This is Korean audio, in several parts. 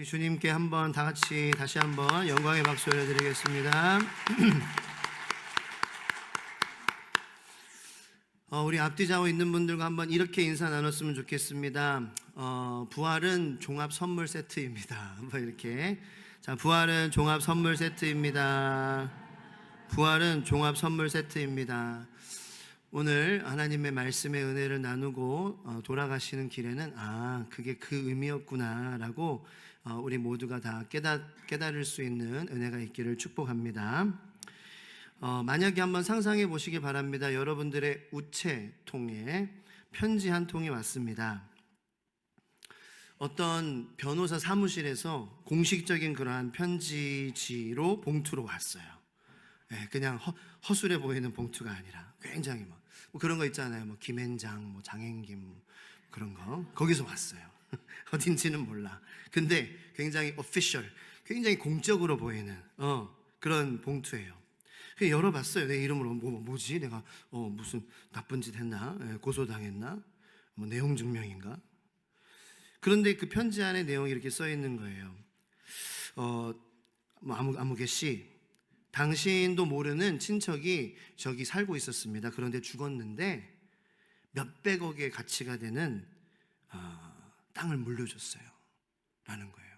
주님께 한번 다 같이 다시 한번 영광의 박수 올려드리겠습니다. 우리 앞뒤 좌우 있는 분들과 한번 이렇게 인사 나눴으면 좋겠습니다. 부활은 종합 선물 세트입니다. 한번 이렇게. 자, 부활은 종합 선물 세트입니다. 부활은 종합 선물 세트입니다. 오늘 하나님의 말씀의 은혜를 나누고 돌아가시는 길에는 그게 그 의미였구나라고 우리 모두가 다 깨달을 수 있는 은혜가 있기를 축복합니다. 만약에 한번 상상해 보시기 바랍니다. 여러분들의 우체통에 편지 한 통이 왔습니다. 어떤 변호사 사무실에서 공식적인 그러한 편지지로 봉투로 왔어요. 그냥 허술해 보이는 봉투가 아니라 굉장히 뭐 그런 거 있잖아요. 뭐 김앤장, 뭐 장행김 그런 거 거기서 왔어요. 어딘지는 몰라. 근데 굉장히 오피셜, 굉장히 공적으로 보이는 그런 봉투예요. 그냥 열어봤어요. 내 이름으로 뭐지? 내가 무슨 나쁜 짓 했나? 고소당했나? 뭐 내용 증명인가? 그런데 그 편지 안에 내용이 이렇게 써 있는 거예요. 뭐 아무개 씨, 당신도 모르는 친척이 저기 살고 있었습니다. 그런데 죽었는데 몇백억의 가치가 되는 땅을 물려줬어요 라는 거예요.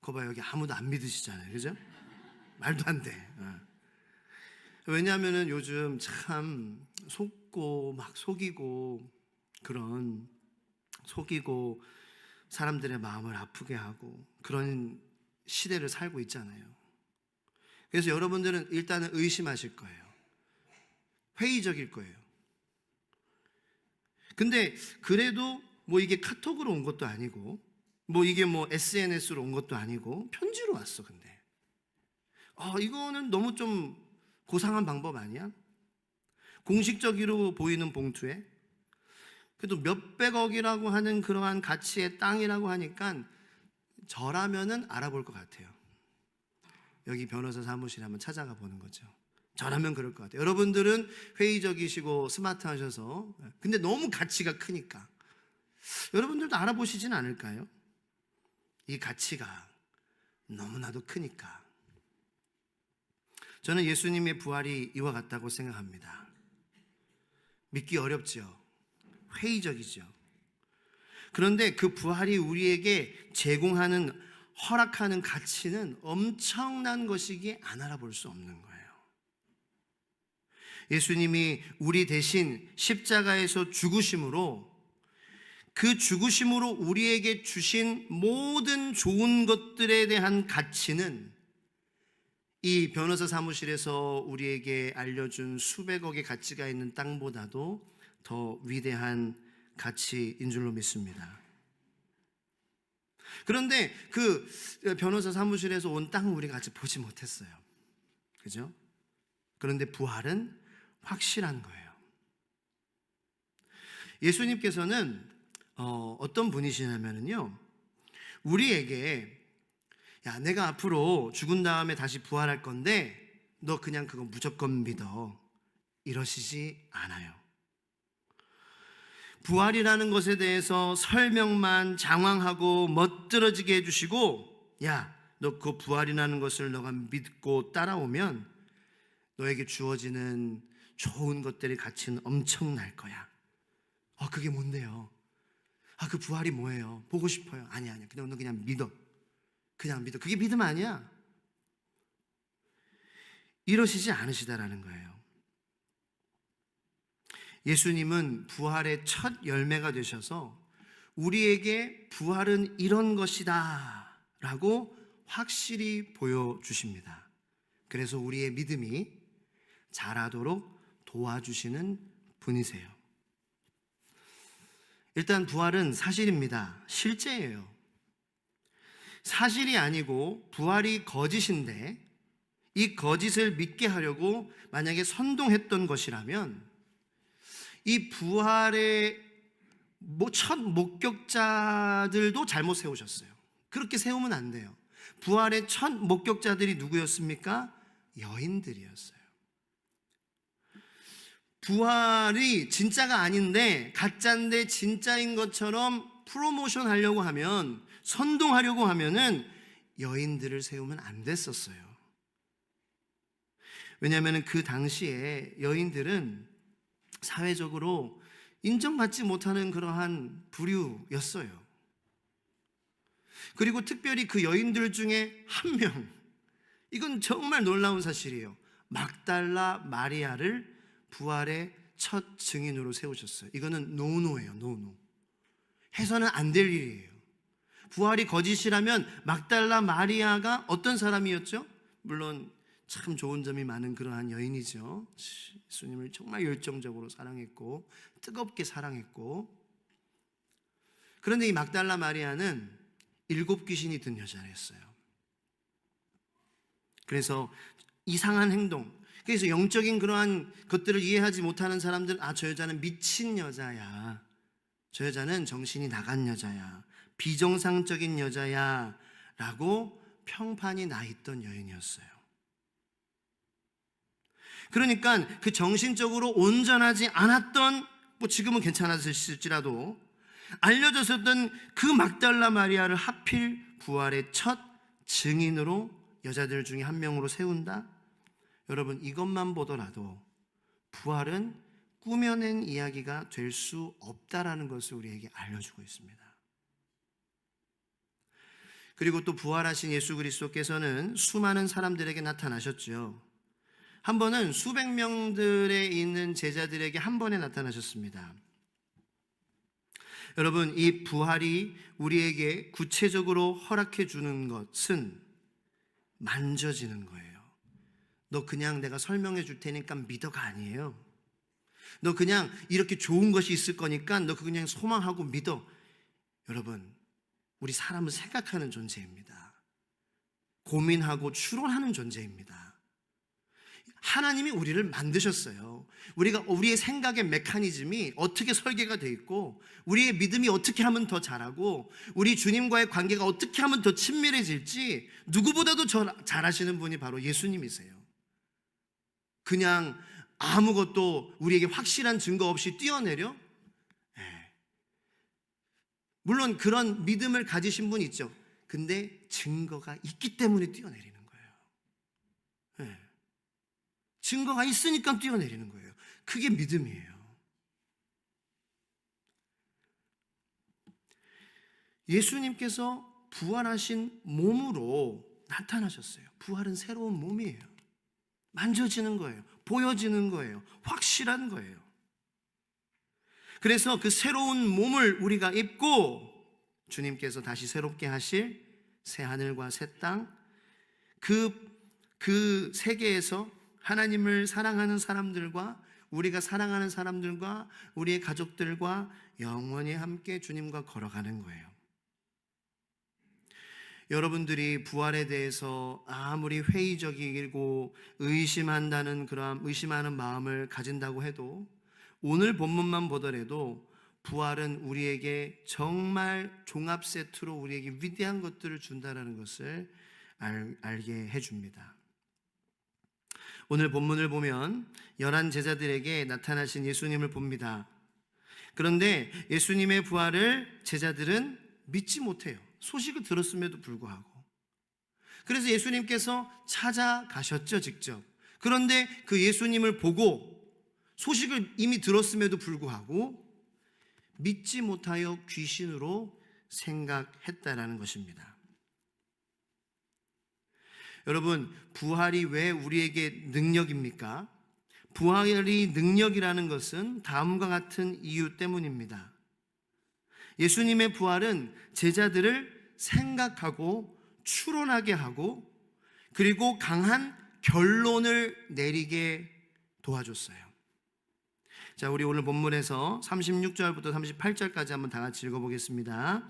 거 봐요. 여기 아무도 안 믿으시잖아요. 그죠? 말도 안 돼. 왜냐하면 요즘 참 속고 막 속이고 사람들의 마음을 아프게 하고 그런 시대를 살고 있잖아요. 그래서 여러분들은 일단은 의심하실 거예요. 회의적일 거예요. 근데 그래도 뭐 이게 카톡으로 온 것도 아니고 뭐 이게 뭐 SNS로 온 것도 아니고 편지로 왔어. 근데 이거는 너무 좀 고상한 방법 아니야? 공식적으로 보이는 봉투에 그래도 몇백억이라고 하는 그러한 가치의 땅이라고 하니까 저라면은 알아볼 것 같아요. 여기 변호사 사무실에 한번 찾아가 보는 거죠. 저라면 그럴 것 같아요. 여러분들은 회의적이시고 스마트하셔서 근데 너무 가치가 크니까 여러분들도 알아보시진 않을까요? 이 가치가 너무나도 크니까. 저는 예수님의 부활이 이와 같다고 생각합니다. 믿기 어렵죠. 회의적이죠. 그런데 그 부활이 우리에게 제공하는 허락하는 가치는 엄청난 것이기에 안 알아볼 수 없는 거예요. 예수님이 우리 대신 십자가에서 죽으심으로 그 죽으심으로 우리에게 주신 모든 좋은 것들에 대한 가치는 이 변호사 사무실에서 우리에게 알려준 수백억의 가치가 있는 땅보다도 더 위대한 가치인 줄로 믿습니다. 그런데 그 변호사 사무실에서 온 땅을 우리가 아직 보지 못했어요. 그죠? 그런데 부활은 확실한 거예요. 예수님께서는 어떤 분이시냐면요, 우리에게 내가 앞으로 죽은 다음에 다시 부활할 건데 너 그냥 그거 무조건 믿어 이러시지 않아요. 부활이라는 것에 대해서 설명만 장황하고 멋들어지게 해주시고 너 그 부활이라는 것을 너가 믿고 따라오면 너에게 주어지는 좋은 것들의 가치는 엄청날 거야. 그게 뭔데요? 그 부활이 뭐예요? 보고 싶어요. 아니야. 너 그냥 믿어. 그냥 믿어. 그게 믿음 아니야. 이러시지 않으시다라는 거예요. 예수님은 부활의 첫 열매가 되셔서 우리에게 부활은 이런 것이다 라고 확실히 보여주십니다. 그래서 우리의 믿음이 자라도록 도와주시는 분이세요. 일단 부활은 사실입니다. 실제예요. 사실이 아니고 부활이 거짓인데 이 거짓을 믿게 하려고 만약에 선동했던 것이라면 이 부활의 첫 목격자들도 잘못 세우셨어요. 그렇게 세우면 안 돼요. 부활의 첫 목격자들이 누구였습니까? 여인들이었어요. 부활이 진짜가 아닌데 가짜인데 진짜인 것처럼 프로모션 하려고 하면 선동하려고 하면은 여인들을 세우면 안 됐었어요. 왜냐하면 그 당시에 여인들은 사회적으로 인정받지 못하는 그러한 부류였어요. 그리고 특별히 그 여인들 중에 한 명, 이건 정말 놀라운 사실이에요. 막달라 마리아를 부활의 첫 증인으로 세우셨어요. 이거는 노노예요. 노노. 해서는 안 될 일이에요. 부활이 거짓이라면 막달라 마리아가 어떤 사람이었죠? 물론 참 좋은 점이 많은 그러한 여인이죠. 예수님을 정말 열정적으로 사랑했고 뜨겁게 사랑했고, 그런데 이 막달라 마리아는 7 귀신이 든 여자였어요. 그래서 이상한 행동, 그래서 영적인 그러한 것들을 이해하지 못하는 사람들은 저 여자는 미친 여자야, 저 여자는 정신이 나간 여자야, 비정상적인 여자야 라고 평판이 나 있던 여인이었어요. 그러니까 그 정신적으로 온전하지 않았던, 지금은 괜찮았을지라도 알려졌었던 그 막달라 마리아를 하필 부활의 첫 증인으로 여자들 중에 한 명으로 세운다? 여러분, 이것만 보더라도 부활은 꾸며낸 이야기가 될 수 없다라는 것을 우리에게 알려주고 있습니다. 그리고 또 부활하신 예수 그리스도께서는 수많은 사람들에게 나타나셨죠. 한 번은 수백 명들에 있는 제자들에게 한 번에 나타나셨습니다. 여러분, 이 부활이 우리에게 구체적으로 허락해 주는 것은 만져지는 거예요. 너 그냥 내가 설명해 줄 테니까 믿어가 아니에요. 너 그냥 이렇게 좋은 것이 있을 거니까 너 그냥 소망하고 믿어. 여러분, 우리 사람은 생각하는 존재입니다. 고민하고 추론하는 존재입니다. 하나님이 우리를 만드셨어요. 우리의 생각의 메커니즘이 어떻게 설계가 되어 있고, 우리의 믿음이 어떻게 하면 더 잘하고, 우리 주님과의 관계가 어떻게 하면 더 친밀해질지 누구보다도 잘 아시는 분이 바로 예수님이세요. 그냥 아무것도 우리에게 확실한 증거 없이 뛰어내려? 물론 그런 믿음을 가지신 분이 있죠. 근데 증거가 있기 때문에 뛰어내리는 거예요. 증거가 있으니까 뛰어내리는 거예요. 그게 믿음이에요. 예수님께서 부활하신 몸으로 나타나셨어요. 부활은 새로운 몸이에요. 만져지는 거예요. 보여지는 거예요. 확실한 거예요. 그래서 그 새로운 몸을 우리가 입고 주님께서 다시 새롭게 하실 새 하늘과 새 땅, 그 세계에서 하나님을 사랑하는 사람들과 우리가 사랑하는 사람들과 우리의 가족들과 영원히 함께 주님과 걸어가는 거예요. 여러분들이 부활에 대해서 아무리 회의적이고 의심하는 마음을 가진다고 해도, 오늘 본문만 보더라도 부활은 우리에게 정말 종합 세트로 우리에게 위대한 것들을 준다는 것을 알게 해줍니다. 오늘 본문을 보면 11 제자들에게 나타나신 예수님을 봅니다. 그런데 예수님의 부활을 제자들은 믿지 못해요. 소식을 들었음에도 불구하고. 그래서 예수님께서 찾아가셨죠, 직접. 그런데 그 예수님을 보고 소식을 이미 들었음에도 불구하고 믿지 못하여 귀신으로 생각했다라는 것입니다. 여러분, 부활이 왜 우리에게 능력입니까? 부활이 능력이라는 것은 다음과 같은 이유 때문입니다. 예수님의 부활은 제자들을 생각하고 추론하게 하고, 그리고 강한 결론을 내리게 도와줬어요. 자, 우리 오늘 본문에서 36절부터 38절까지 한번 다 같이 읽어보겠습니다.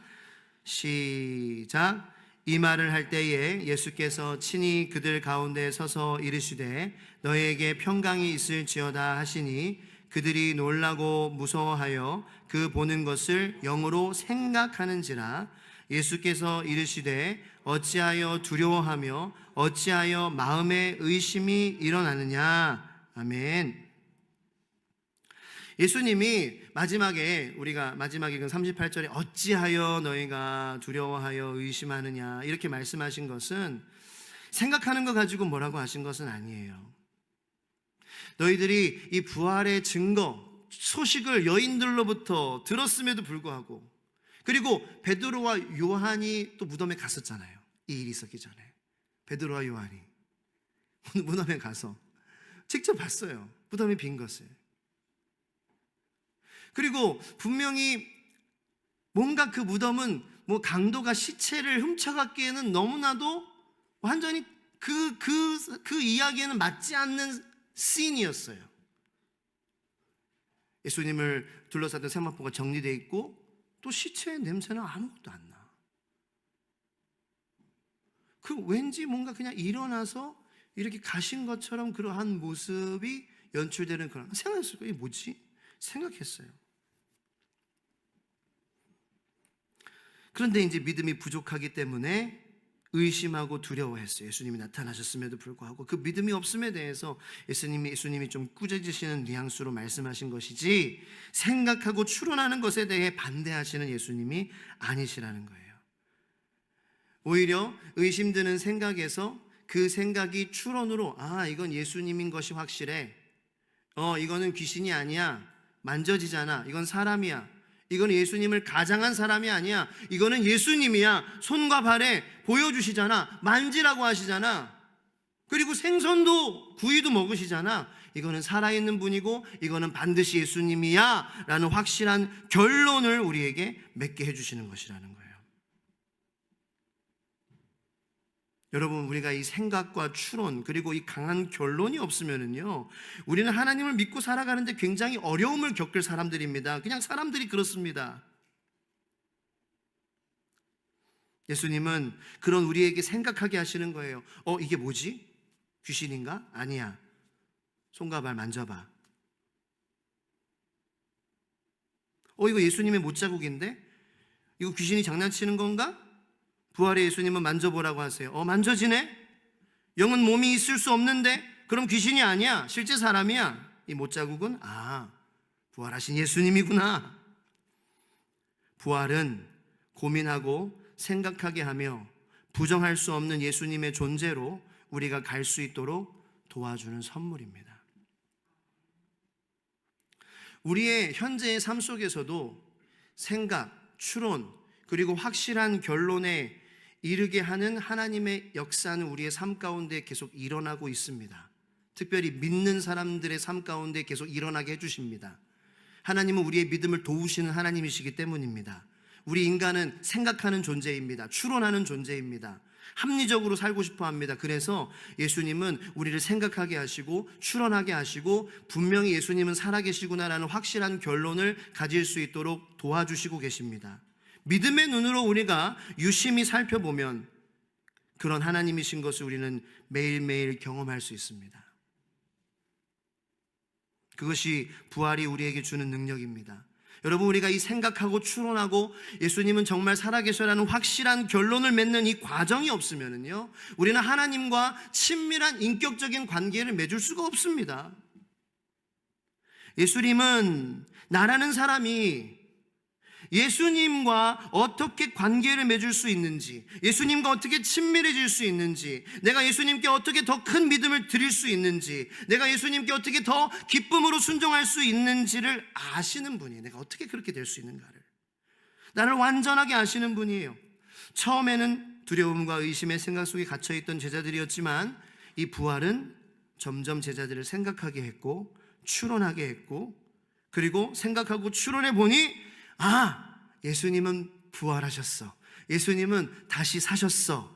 시작. 이 말을 할 때에 예수께서 친히 그들 가운데 서서 이르시되 너희에게 평강이 있을지어다 하시니, 그들이 놀라고 무서워하여 그 보는 것을 영으로 생각하는지라. 예수께서 이르시되 어찌하여 두려워하며 어찌하여 마음에 의심이 일어나느냐. 아멘. 예수님이 마지막에 우리가 마지막에 그 38절에 어찌하여 너희가 두려워하여 의심하느냐 이렇게 말씀하신 것은 생각하는 거 가지고 뭐라고 하신 것은 아니에요. 너희들이 이 부활의 증거 소식을 여인들로부터 들었음에도 불구하고, 그리고 베드로와 요한이 또 무덤에 갔었잖아요. 이 일이 있었기 전에 베드로와 요한이 무덤에 가서 직접 봤어요. 무덤이 빈 것을. 그리고 분명히 뭔가 그 무덤은 뭐 강도가 시체를 훔쳐갔기에는 너무나도 완전히 그 이야기에는 맞지 않는 씬이었어요. 예수님을 둘러쌌던 세마포가 정리되어 있고 또 시체의 냄새는 아무것도 안 나. 그 왠지 뭔가 그냥 일어나서 이렇게 가신 것처럼 그러한 모습이 연출되는 그런 생각했어요. 이게 뭐지? 생각했어요. 그런데 이제 믿음이 부족하기 때문에 의심하고 두려워했어요. 예수님이 나타나셨음에도 불구하고 그 믿음이 없음에 대해서 예수님이 좀 꾸짖으시는 뉘앙스로 말씀하신 것이지, 생각하고 추론하는 것에 대해 반대하시는 예수님이 아니시라는 거예요. 오히려 의심드는 생각에서 그 생각이 추론으로 이건 예수님인 것이 확실해. 이거는 귀신이 아니야. 만져지잖아. 이건 사람이야. 이거는 예수님을 가장한 사람이 아니야. 이거는 예수님이야. 손과 발에 보여주시잖아. 만지라고 하시잖아. 그리고 생선도 구이도 먹으시잖아. 이거는 살아있는 분이고 이거는 반드시 예수님이야 라는 확실한 결론을 우리에게 맺게 해주시는 것이라는 거예요. 여러분, 우리가 이 생각과 추론 그리고 이 강한 결론이 없으면은요, 우리는 하나님을 믿고 살아가는데 굉장히 어려움을 겪을 사람들입니다. 그냥 사람들이 그렇습니다. 예수님은 그런 우리에게 생각하게 하시는 거예요. 이게 뭐지? 귀신인가? 아니야. 손과 발 만져봐. 이거 예수님의 못자국인데? 이거 귀신이 장난치는 건가? 부활의 예수님은 만져보라고 하세요. 만져지네? 영은 몸이 있을 수 없는데? 그럼 귀신이 아니야. 실제 사람이야. 이 못자국은 부활하신 예수님이구나. 부활은 고민하고 생각하게 하며 부정할 수 없는 예수님의 존재로 우리가 갈 수 있도록 도와주는 선물입니다. 우리의 현재의 삶 속에서도 생각, 추론, 그리고 확실한 결론에 이르게 하는 하나님의 역사는 우리의 삶 가운데 계속 일어나고 있습니다. 특별히 믿는 사람들의 삶 가운데 계속 일어나게 해주십니다. 하나님은 우리의 믿음을 도우시는 하나님이시기 때문입니다. 우리 인간은 생각하는 존재입니다. 추론하는 존재입니다. 합리적으로 살고 싶어 합니다. 그래서 예수님은 우리를 생각하게 하시고 추론하게 하시고 분명히 예수님은 살아계시구나라는 확실한 결론을 가질 수 있도록 도와주시고 계십니다. 믿음의 눈으로 우리가 유심히 살펴보면 그런 하나님이신 것을 우리는 매일매일 경험할 수 있습니다. 그것이 부활이 우리에게 주는 능력입니다. 여러분, 우리가 이 생각하고 추론하고 예수님은 정말 살아계셔라는 확실한 결론을 맺는 이 과정이 없으면요, 우리는 하나님과 친밀한 인격적인 관계를 맺을 수가 없습니다. 예수님은 나라는 사람이 예수님과 어떻게 관계를 맺을 수 있는지, 예수님과 어떻게 친밀해질 수 있는지, 내가 예수님께 어떻게 더 큰 믿음을 드릴 수 있는지, 내가 예수님께 어떻게 더 기쁨으로 순종할 수 있는지를 아시는 분이에요. 내가 어떻게 그렇게 될 수 있는가를 나를 완전하게 아시는 분이에요. 처음에는 두려움과 의심의 생각 속에 갇혀있던 제자들이었지만 이 부활은 점점 제자들을 생각하게 했고 추론하게 했고, 그리고 생각하고 추론해 보니 예수님은 부활하셨어. 예수님은 다시 사셨어.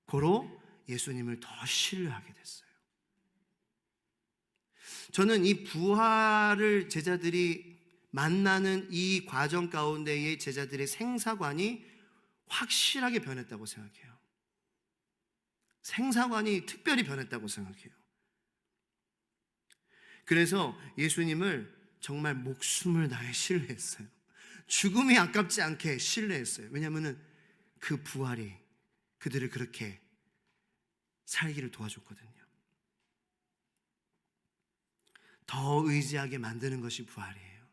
고로 예수님을 더 신뢰하게 됐어요. 저는 이 부활을 제자들이 만나는 이 과정 가운데의 제자들의 생사관이 확실하게 변했다고 생각해요. 생사관이 특별히 변했다고 생각해요. 그래서 예수님을 정말 목숨을 다해 신뢰했어요. 죽음이 아깝지 않게 신뢰했어요. 왜냐하면 그 부활이 그들을 그렇게 살기를 도와줬거든요. 더 의지하게 만드는 것이 부활이에요.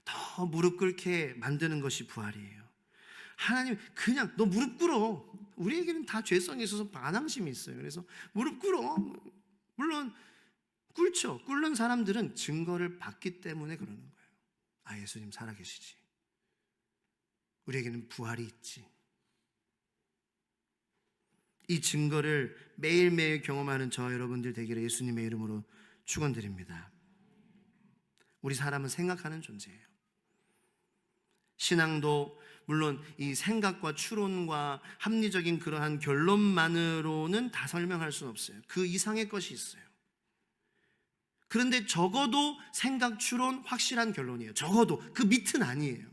더 무릎 꿇게 만드는 것이 부활이에요. 하나님 그냥 너 무릎 꿇어. 우리에게는 다 죄성이 있어서 반항심이 있어요. 그래서 무릎 꿇어. 물론 꿇죠. 꿇는 사람들은 증거를 받기 때문에 그러는 거예요. 아, 예수님 살아계시지. 우리에게는 부활이 있지. 이 증거를 매일매일 경험하는 저 여러분들 되기를 예수님의 이름으로 축원드립니다. 우리 사람은 생각하는 존재예요. 신앙도 물론 이 생각과 추론과 합리적인 그러한 결론만으로는 다 설명할 수는 없어요. 그 이상의 것이 있어요. 그런데 적어도 생각, 추론, 확실한 결론이에요. 적어도 그 밑은 아니에요.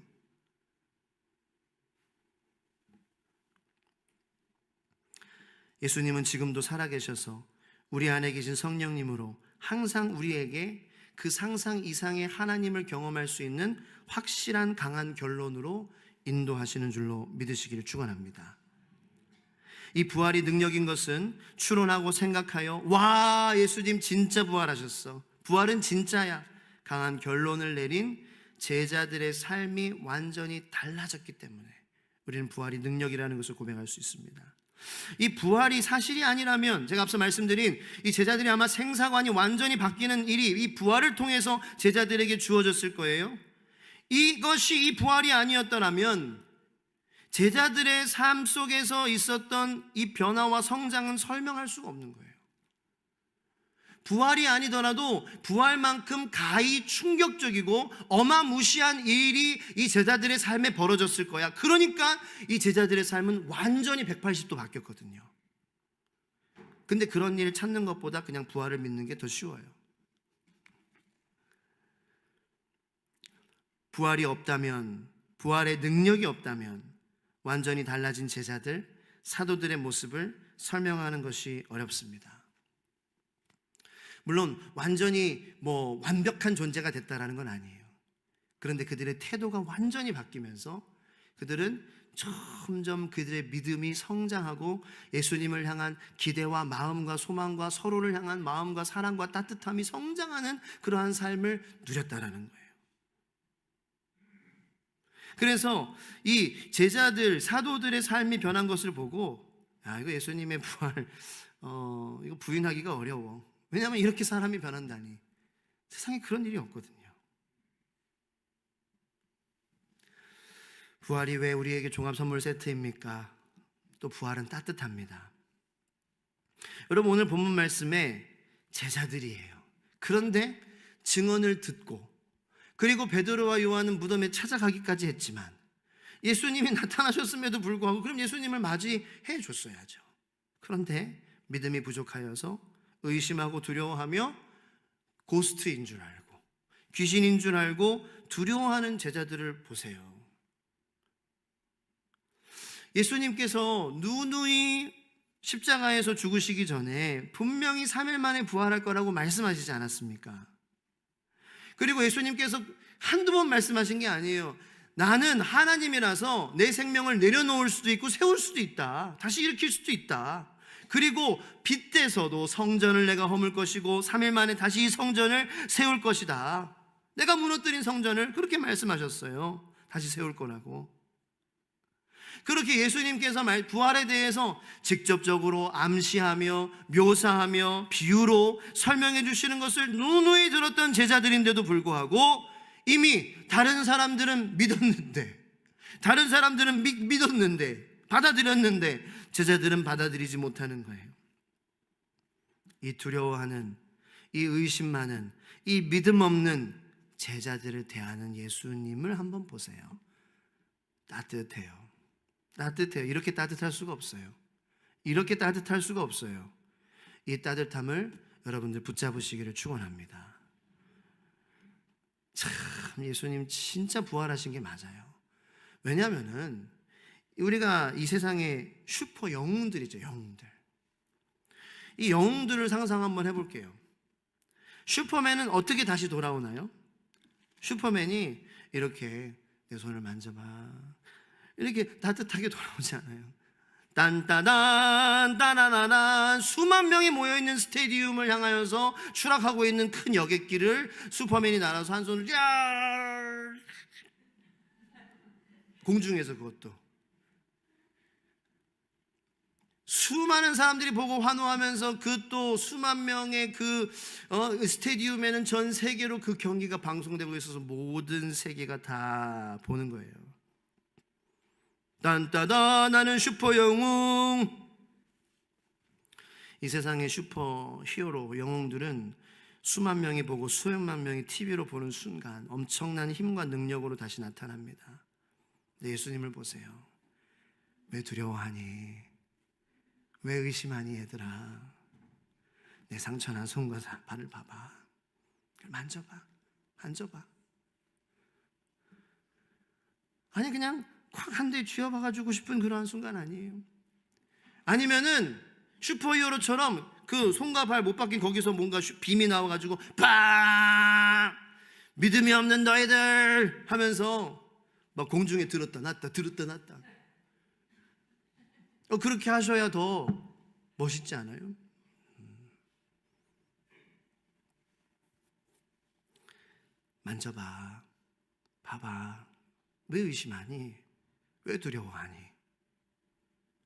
예수님은 지금도 살아계셔서 우리 안에 계신 성령님으로 항상 우리에게 그 상상 이상의 하나님을 경험할 수 있는 확실한 강한 결론으로 인도하시는 줄로 믿으시기를 축원합니다. 이 부활이 능력인 것은 추론하고 생각하여 와, 예수님 진짜 부활하셨어, 부활은 진짜야, 강한 결론을 내린 제자들의 삶이 완전히 달라졌기 때문에 우리는 부활이 능력이라는 것을 고백할 수 있습니다. 이 부활이 사실이 아니라면 제가 앞서 말씀드린 이 제자들이 아마 생사관이 완전히 바뀌는 일이 이 부활을 통해서 제자들에게 주어졌을 거예요. 이것이 이 부활이 아니었더라면 제자들의 삶 속에서 있었던 이 변화와 성장은 설명할 수가 없는 거예요. 부활이 아니더라도 부활만큼 가히 충격적이고 어마무시한 일이 이 제자들의 삶에 벌어졌을 거야. 그러니까 이 제자들의 삶은 완전히 180도 바뀌었거든요. 근데 그런 일을 찾는 것보다 그냥 부활을 믿는 게 더 쉬워요. 부활이 없다면, 부활의 능력이 없다면 완전히 달라진 제자들, 사도들의 모습을 설명하는 것이 어렵습니다. 물론 완전히 완벽한 존재가 됐다라는 건 아니에요. 그런데 그들의 태도가 완전히 바뀌면서 그들은 점점 그들의 믿음이 성장하고 예수님을 향한 기대와 마음과 소망과 서로를 향한 마음과 사랑과 따뜻함이 성장하는 그러한 삶을 누렸다라는 거예요. 그래서 이 제자들, 사도들의 삶이 변한 것을 보고 이거 예수님의 부활 이거 부인하기가 어려워. 왜냐하면 이렇게 사람이 변한다니. 세상에 그런 일이 없거든요. 부활이 왜 우리에게 종합선물 세트입니까? 또 부활은 따뜻합니다. 여러분, 오늘 본문 말씀에 제자들이에요. 그런데 증언을 듣고 그리고 베드로와 요한은 무덤에 찾아가기까지 했지만 예수님이 나타나셨음에도 불구하고 그럼 예수님을 맞이해 줬어야죠. 그런데 믿음이 부족하여서 의심하고 두려워하며 고스트인 줄 알고 귀신인 줄 알고 두려워하는 제자들을 보세요. 예수님께서 누누이 십자가에서 죽으시기 전에 분명히 3일 만에 부활할 거라고 말씀하시지 않았습니까? 그리고 예수님께서 한두 번 말씀하신 게 아니에요. 나는 하나님이라서 내 생명을 내려놓을 수도 있고 세울 수도 있다. 다시 일으킬 수도 있다. 그리고 빗대서도 성전을 내가 허물 것이고 3일 만에 다시 이 성전을 세울 것이다. 내가 무너뜨린 성전을 그렇게 말씀하셨어요. 다시 세울 거라고. 그렇게 예수님께서 부활에 대해서 직접적으로 암시하며 묘사하며 비유로 설명해 주시는 것을 누누이 들었던 제자들인데도 불구하고 이미 다른 사람들은 믿었는데 받아들였는데 제자들은 받아들이지 못하는 거예요. 이 두려워하는, 이 의심 많은, 이 믿음 없는 제자들을 대하는 예수님을 한번 보세요. 따뜻해요. 이렇게 따뜻할 수가 없어요. 이렇게 따뜻할 수가 없어요. 이 따뜻함을 여러분들 붙잡으시기를 축원합니다. 참, 예수님 진짜 부활하신 게 맞아요. 왜냐하면은 우리가 이 세상의 슈퍼 영웅들이죠. 영웅들. 이 영웅들을 상상 한번 해볼게요. 슈퍼맨은 어떻게 다시 돌아오나요? 슈퍼맨이 이렇게 내 손을 만져봐, 이렇게 따뜻하게 돌아오지 않아요. 딴따단 따라라란 수만 명이 모여있는 스테디움을 향하여서 추락하고 있는 큰 여객기를 슈퍼맨이 날아서 한 손으로 공중에서, 그것도 수많은 사람들이 보고 환호하면서 그 또 수만 명의 그 스테디움에는 전 세계로 그 경기가 방송되고 있어서 모든 세계가 다 보는 거예요. 딴따다 나는 슈퍼 영웅. 이 세상의 슈퍼 히어로 영웅들은 수만 명이 보고 수백만 명이 TV로 보는 순간 엄청난 힘과 능력으로 다시 나타납니다. 근데 예수님을 보세요. 왜 두려워하니? 왜 의심하니 얘들아? 내 상처난 손과 발을 봐봐. 만져봐. 아니 그냥 콱 한 대 쥐어박아주고 싶은 그러한 순간 아니에요. 아니면은 슈퍼히어로처럼 그 손과 발 못 박힌 거기서 뭔가 빔이 나와가지고 빵! 믿음이 없는 너희들 하면서 막 공중에 들었다 놨다 그렇게 하셔야 더 멋있지 않아요? 만져봐. 봐봐. 왜 의심하니? 왜 두려워하니?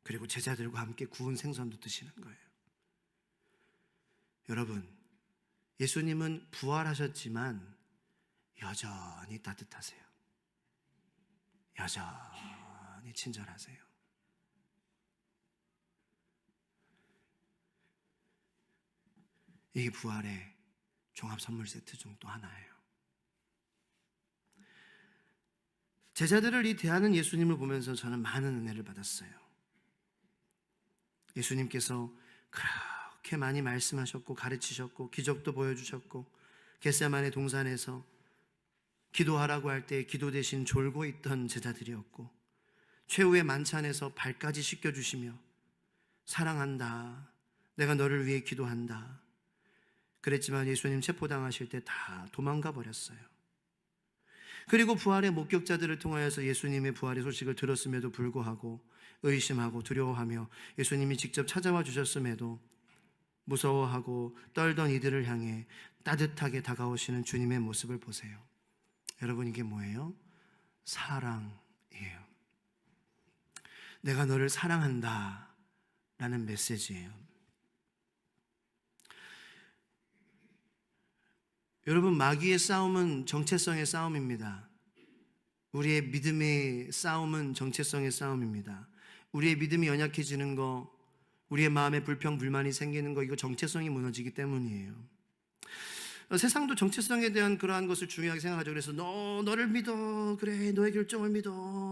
그리고 제자들과 함께 구운 생선도 드시는 거예요. 여러분, 예수님은 부활하셨지만 여전히 따뜻하세요. 여전히 친절하세요. 이게 부활의 종합 선물 세트 중 또 하나예요. 제자들을 이 대하는 예수님을 보면서 저는 많은 은혜를 받았어요. 예수님께서 그렇게 많이 말씀하셨고 가르치셨고 기적도 보여주셨고 겟세마네 동산에서 기도하라고 할 때 기도 대신 졸고 있던 제자들이었고 최후의 만찬에서 발까지 씻겨주시며 사랑한다, 내가 너를 위해 기도한다 그랬지만 예수님 체포당하실 때 다 도망가 버렸어요. 그리고 부활의 목격자들을 통하여서 예수님의 부활의 소식을 들었음에도 불구하고 의심하고 두려워하며 예수님이 직접 찾아와 주셨음에도 무서워하고 떨던 이들을 향해 따뜻하게 다가오시는 주님의 모습을 보세요. 여러분, 이게 뭐예요? 사랑이에요. 내가 너를 사랑한다 라는 메시지예요. 여러분, 마귀의 싸움은 정체성의 싸움입니다. 우리의 믿음의 싸움은 정체성의 싸움입니다. 우리의 믿음이 연약해지는 거, 우리의 마음에 불평, 불만이 생기는 거, 이거 정체성이 무너지기 때문이에요. 세상도 정체성에 대한 그러한 것을 중요하게 생각하죠. 그래서 너를 믿어. 그래, 너의 결정을 믿어.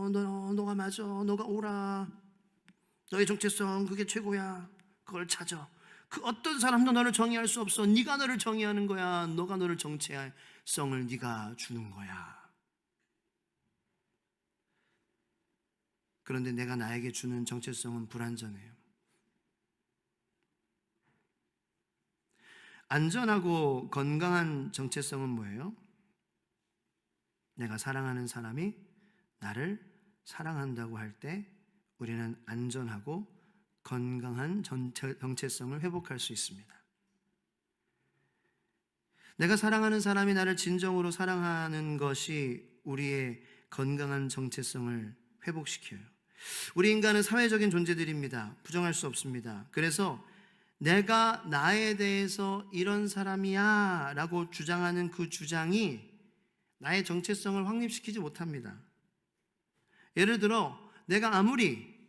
너가 맞아. 너가 옳아. 너의 정체성, 그게 최고야. 그걸 찾아. 그 어떤 사람도 너를 정의할 수 없어. 네가 너를 정의하는 거야. 너가 너를 정체성을 네가 주는 거야. 그런데 내가 나에게 주는 정체성은 불완전해요. 안전하고 건강한 정체성은 뭐예요? 내가 사랑하는 사람이 나를 사랑한다고 할 때 우리는 안전하고 건강한 정체성을 회복할 수 있습니다. 내가 사랑하는 사람이 나를 진정으로 사랑하는 것이 우리의 건강한 정체성을 회복시켜요. 우리 인간은 사회적인 존재들입니다. 부정할 수 없습니다. 그래서 내가 나에 대해서 이런 사람이야 라고 주장하는 그 주장이 나의 정체성을 확립시키지 못합니다. 예를 들어 내가 아무리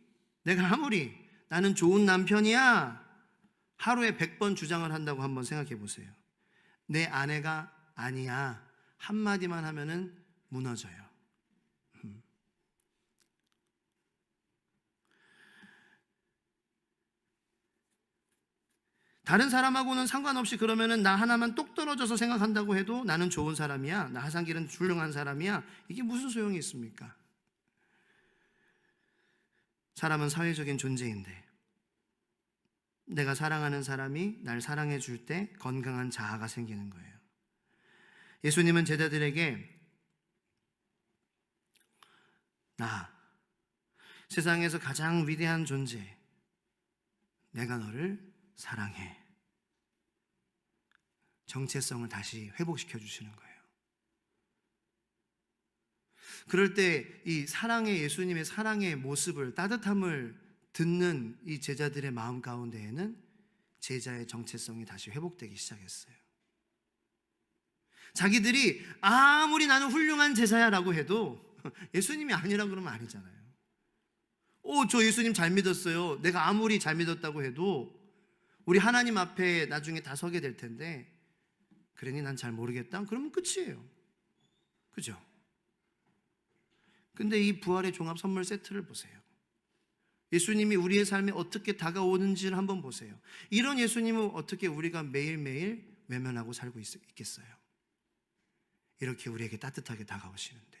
나는 좋은 남편이야 하루에 100번 주장을 한다고 한번 생각해 보세요. 내 아내가 아니야 한마디만 하면은 무너져요. 다른 사람하고는 상관없이 그러면은 나 하나만 똑 떨어져서 생각한다고 해도 나는 좋은 사람이야, 나 하상길은 훌륭한 사람이야, 이게 무슨 소용이 있습니까? 사람은 사회적인 존재인데 내가 사랑하는 사람이 날 사랑해 줄 때 건강한 자아가 생기는 거예요. 예수님은 제자들에게 세상에서 가장 위대한 존재, 내가 너를 사랑해. 정체성을 다시 회복시켜 주시는 거예요. 그럴 때 이 사랑의, 예수님의 사랑의 모습을, 따뜻함을 듣는 이 제자들의 마음 가운데에는 제자의 정체성이 다시 회복되기 시작했어요. 자기들이 아무리 나는 훌륭한 제자야 라고 해도 예수님이 아니라 그러면 아니잖아요. 저 예수님 잘 믿었어요. 내가 아무리 잘 믿었다고 해도 우리 하나님 앞에 나중에 다 서게 될 텐데, 그러니 난 잘 모르겠다? 그러면 끝이에요. 그죠? 근데 이 부활의 종합 선물 세트를 보세요. 예수님이 우리의 삶에 어떻게 다가오는지를 한번 보세요. 이런 예수님을 어떻게 우리가 매일매일 외면하고 살고 있겠어요? 이렇게 우리에게 따뜻하게 다가오시는데.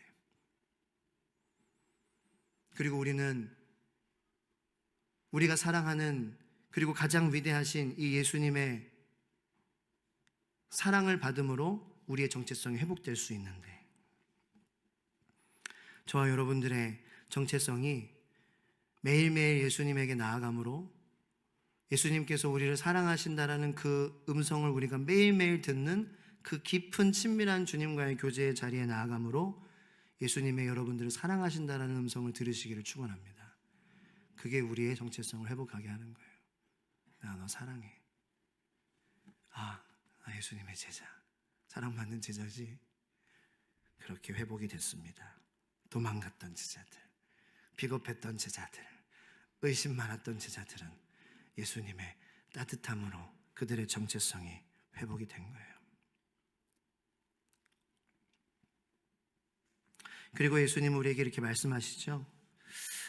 그리고 우리는 우리가 사랑하는, 그리고 가장 위대하신 이 예수님의 사랑을 받음으로 우리의 정체성이 회복될 수 있는데, 저와 여러분들의 정체성이 매일매일 예수님에게 나아감으로, 예수님께서 우리를 사랑하신다라는 그 음성을 우리가 매일매일 듣는 그 깊은 친밀한 주님과의 교제의 자리에 나아감으로 예수님의 여러분들을 사랑하신다라는 음성을 들으시기를 축원합니다. 그게 우리의 정체성을 회복하게 하는 거예요. 나 너 사랑해. 나 예수님의 제자, 사랑받는 제자지. 그렇게 회복이 됐습니다. 도망갔던 제자들, 비겁했던 제자들, 의심 많았던 제자들은 예수님의 따뜻함으로 그들의 정체성이 회복이 된 거예요. 그리고 예수님은 우리에게 이렇게 말씀하시죠.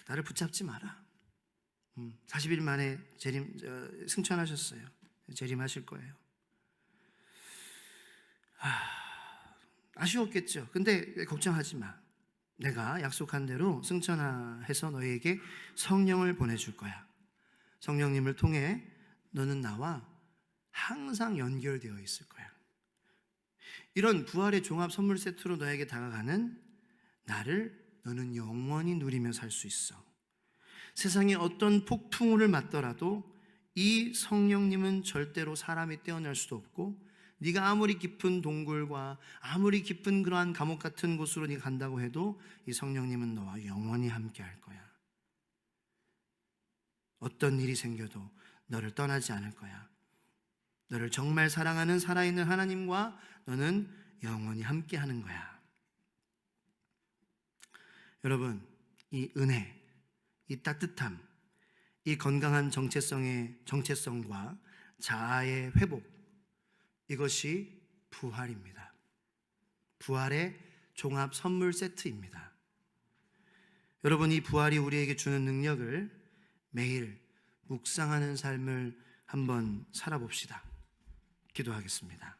나를 붙잡지 마라. 40일 만에 승천하셨어요. 재림하실 거예요. 아쉬웠겠죠. 근데 걱정하지 마. 내가 약속한 대로 승천해서 너희에게 성령을 보내줄 거야. 성령님을 통해 너는 나와 항상 연결되어 있을 거야. 이런 부활의 종합 선물 세트로 너에게 다가가는 나를 너는 영원히 누리며 살 수 있어. 세상에 어떤 폭풍우를 맞더라도 이 성령님은 절대로 사람이 떼어낼 수도 없고, 네가 아무리 깊은 동굴과 아무리 깊은 그러한 감옥 같은 곳으로 네가 간다고 해도 이 성령님은 너와 영원히 함께 할 거야. 어떤 일이 생겨도 너를 떠나지 않을 거야. 너를 정말 사랑하는 살아있는 하나님과 너는 영원히 함께 하는 거야. 여러분, 이 은혜, 이 따뜻함, 이 건강한 정체성과 자아의 회복, 이것이 부활입니다. 부활의 종합 선물 세트입니다. 여러분, 이 부활이 우리에게 주는 능력을 매일 묵상하는 삶을 한번 살아봅시다. 기도하겠습니다.